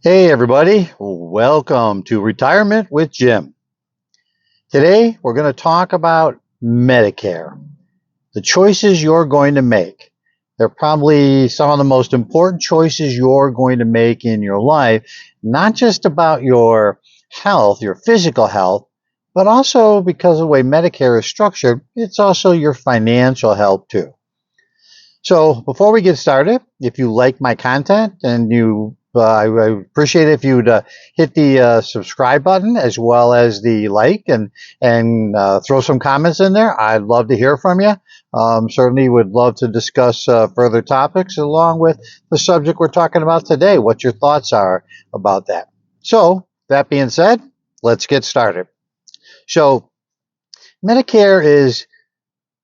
Hey everybody, welcome to Retirement with Jim. Today we're going to talk about Medicare, the choices you're going to make. They're probably some of the most important choices you're going to make in your life, not just about your health, your physical health, but also because of the way Medicare is structured, it's also your financial health too. So before we get started, if you like my content and I appreciate it if you'd hit the subscribe button as well as the like and throw some comments in there. I'd love to hear from you. Certainly would love to discuss further topics along with the subject we're talking about today. What your thoughts are about that. So that being said, let's get started. So Medicare is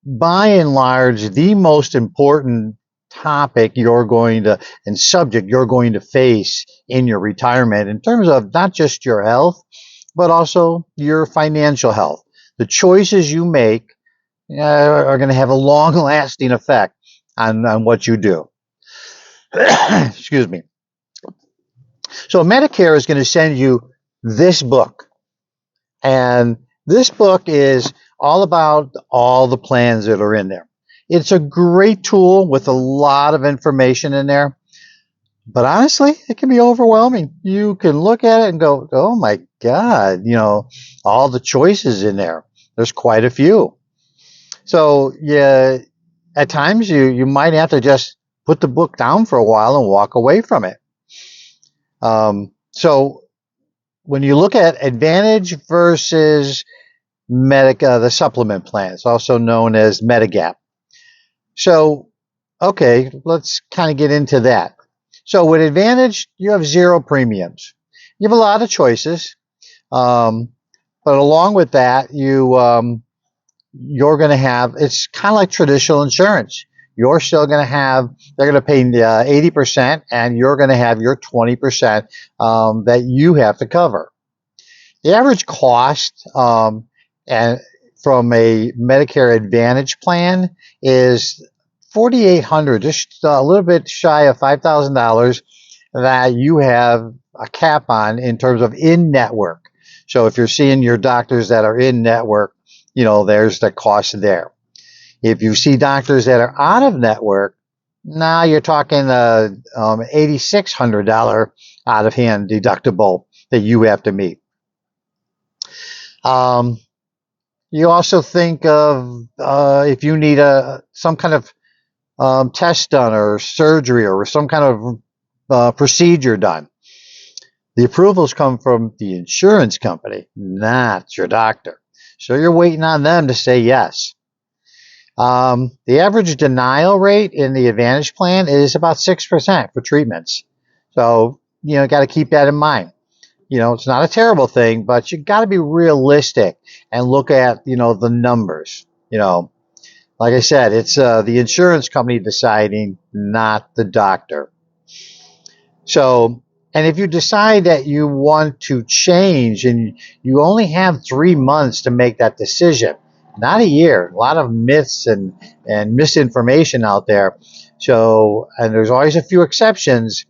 by and large the most important topic you're going to and subject you're going to face in your retirement in terms of not just your health but also your financial health. The choices you make are going to have a long lasting effect on what you do. Excuse me. So Medicare is going to send you this book, and this book is all about all the plans that are in there. It's a great tool with a lot of information in there, but honestly, it can be overwhelming. You can look at it and go, oh my God, all the choices in there. There's quite a few. So, yeah, at times you might have to just put the book down for a while and walk away from it. So, when you look at Advantage versus the supplement plans, also known as Medigap. So, okay, let's kind of get into that. So with Advantage, you have zero premiums. You have a lot of choices, um, but along with that, you're going to have. It's kind of like traditional insurance. You're still going to have. They're going to pay 80%, and you're going to have your 20% that you have to cover. The average cost and from a Medicare Advantage plan is $4,800, just a little bit shy of $5,000 that you have a cap on in terms of in network. So if you're seeing your doctors that are in network, there's the cost there. If you see doctors that are out of network, now you're talking $8,600 out of hand deductible that you have to meet. Um, you also think of if you need some kind of test done or surgery or some kind of procedure done. The approvals come from the insurance company, not your doctor. So you're waiting on them to say yes. The average denial rate in the Advantage plan is about 6% for treatments. So, got to keep that in mind. It's not a terrible thing, but you got to be realistic and look at, the numbers. Like I said, it's the insurance company deciding, not the doctor. So, and if you decide that you want to change and you only have 3 months to make that decision, not a year, a lot of myths and misinformation out there. So, and there's always a few exceptions,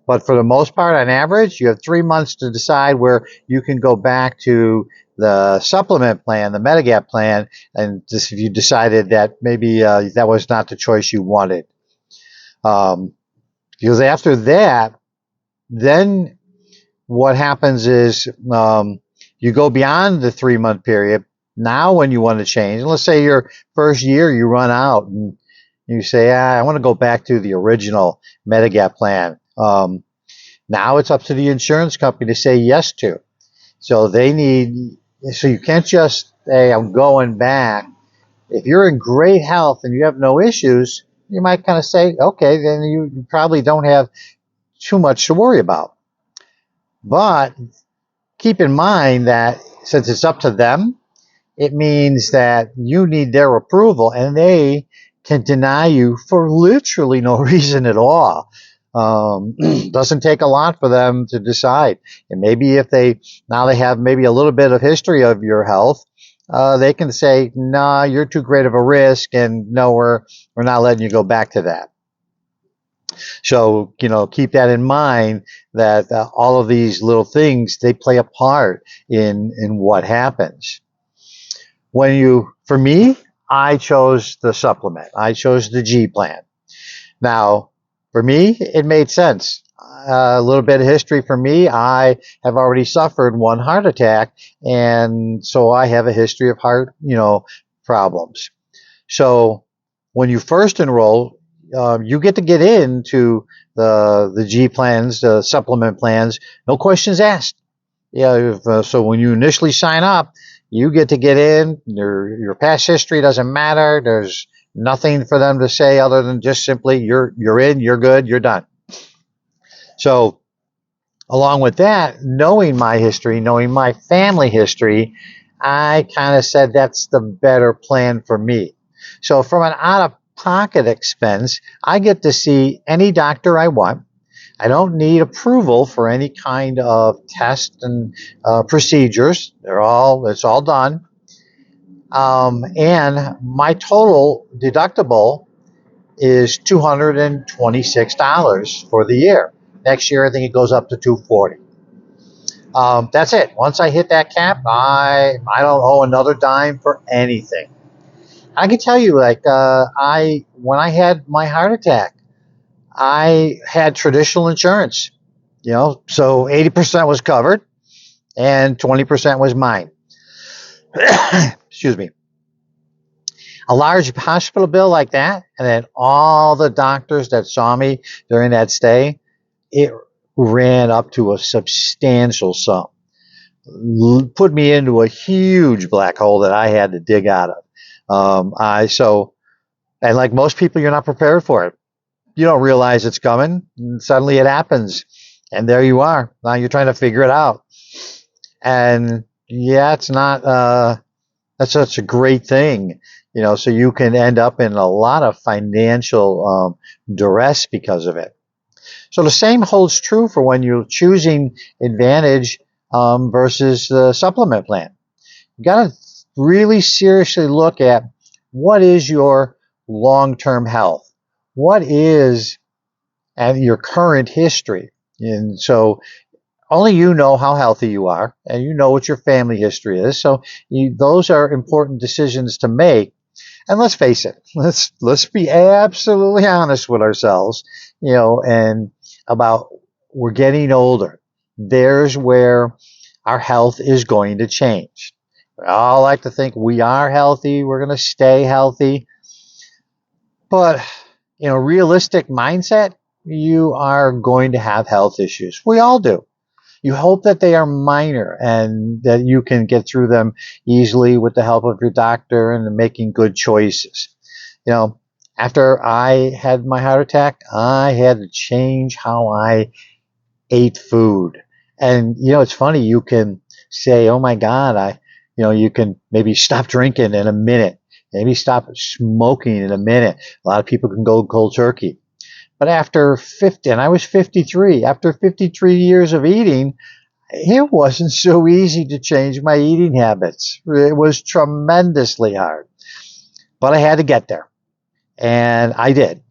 but for the most part, on average, you have 3 months to decide where you can go back to the supplement plan, the Medigap plan, and if you decided that maybe that was not the choice you wanted. Because after that, then what happens is you go beyond the 3 month period. Now, when you want to change, and let's say your first year you run out and you say, I want to go back to the original Medigap plan. Now it's up to the insurance company to say yes to. So so you can't just say, I'm going back. If you're in great health and you have no issues, you might kind of say, okay, then you probably don't have too much to worry about. But keep in mind that since it's up to them, it means that you need their approval and they can deny you for literally no reason at all. Doesn't take a lot for them to decide. And maybe if they have maybe a little bit of history of your health, they can say, nah, you're too great of a risk, and no, we're not letting you go back to that. So, keep that in mind that all of these little things, they play a part in what happens. For me, I chose the supplement. I chose the G plan. Now, for me, it made sense. A little bit of history for me. I have already suffered one heart attack, and so I have a history of heart, problems. So when you first enroll, you get into the G plans, the supplement plans, no questions asked. Yeah, so when you initially sign up, you get in. Your past history doesn't matter. There's nothing for them to say other than just simply you're in, you're good, you're done. So along with that, knowing my history, knowing my family history, I kind of said that's the better plan for me. So from an out of pocket expense, I get to see any doctor I want. I don't need approval for any kind of test and procedures. It's all done. And my total deductible is $226 for the year. Next year, I think it goes up to $240. That's it. Once I hit that cap, I don't owe another dime for anything. I can tell you, like when I had my heart attack, I had traditional insurance. So 80% was covered and 20% was mine. Excuse me. A large hospital bill like that, and then all the doctors that saw me during that stay, it ran up to a substantial sum. Put me into a huge black hole that I had to dig out of. And like most people, you're not prepared for it. You don't realize it's coming, and suddenly it happens, and there you are. Now you're trying to figure it out, and yeah, it's not. That's such a great thing, so you can end up in a lot of financial duress because of it. So the same holds true for when you're choosing Advantage versus the supplement plan. You got to really seriously look at what is your long-term health, what is your current history, and so only you know how healthy you are, and you know what your family history is. So those are important decisions to make. And let's face it, let's be absolutely honest with ourselves, and about we're getting older. There's where our health is going to change. We all like to think we are healthy, we're going to stay healthy. But, realistic mindset, you are going to have health issues. We all do. You hope that they are minor and that you can get through them easily with the help of your doctor and making good choices. After I had my heart attack, I had to change how I ate food. And, it's funny, you can say, oh my God, you can maybe stop drinking in a minute, maybe stop smoking in a minute. A lot of people can go cold turkey. But after 50, and I was 53, after 53 years of eating, it wasn't so easy to change my eating habits. It was tremendously hard. But I had to get there. And I did.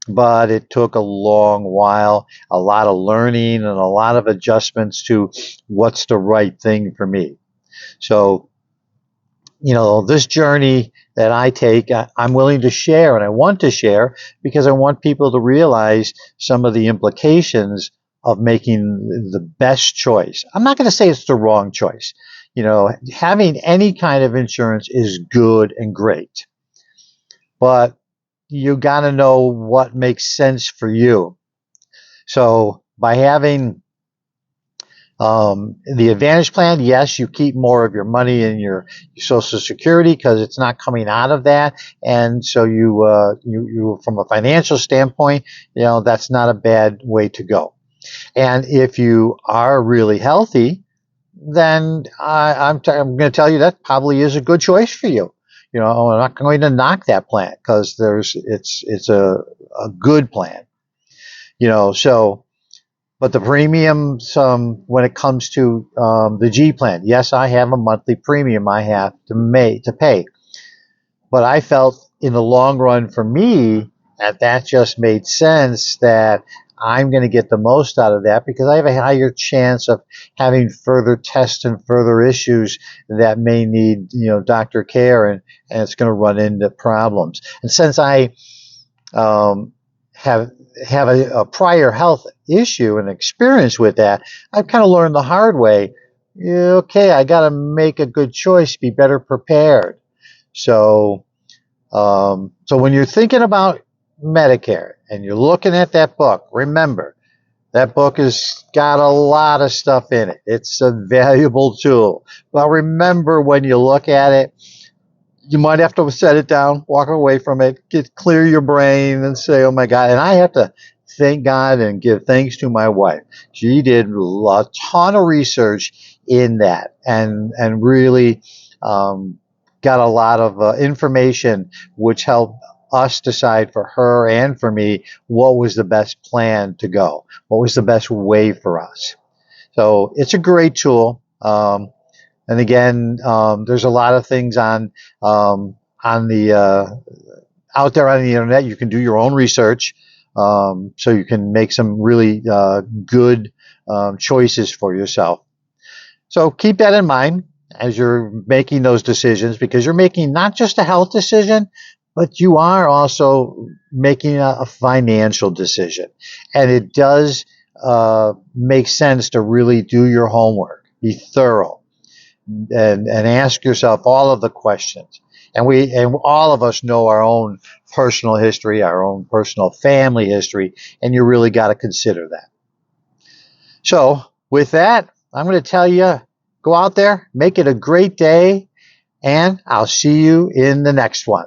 But it took a long while, a lot of learning and a lot of adjustments to what's the right thing for me. So, this journey that I take, I'm willing to share, and I want to share because I want people to realize some of the implications of making the best choice. I'm not going to say it's the wrong choice. Having any kind of insurance is good and great, but you got to know what makes sense for you. So by having the Advantage plan, yes, you keep more of your money in your Social Security because it's not coming out of that, and so you from a financial standpoint, that's not a bad way to go. And if you are really healthy, then I'm going to tell you that probably is a good choice for you. I'm not going to knock that plan because it's a good plan. So. But the premiums, when it comes to the G plan, yes, I have a monthly premium I have to pay. But I felt in the long run for me, And that just made sense that I'm going to get the most out of that because I have a higher chance of having further tests and further issues that may need, doctor care, and it's going to run into problems. And since I have a prior health issue and experience with that, I've kind of learned the hard way. Okay, I got to make a good choice, be better prepared. So when you're thinking about Medicare and you're looking at that book, remember that book has got a lot of stuff in it. It's a valuable tool. But remember, when you look at it, you might have to set it down, walk away from it, clear your brain, and say, "Oh my God!" And I have to thank God and give thanks to my wife. She did a ton of research in that, and really got a lot of information, which helped us decide for her and for me what was the best plan to go, what was the best way for us. So it's a great tool. And again, there's a lot of things on the out there on the internet. You can do your own research, so you can make some really good choices for yourself. So keep that in mind as you're making those decisions, because you're making not just a health decision, but you are also making a financial decision. And it does make sense to really do your homework, be thorough, and ask yourself all of the questions. And all of us know our own personal history, our own personal family history, and you really got to consider that. So with that, I'm going to tell you, go out there, make it a great day, and I'll see you in the next one.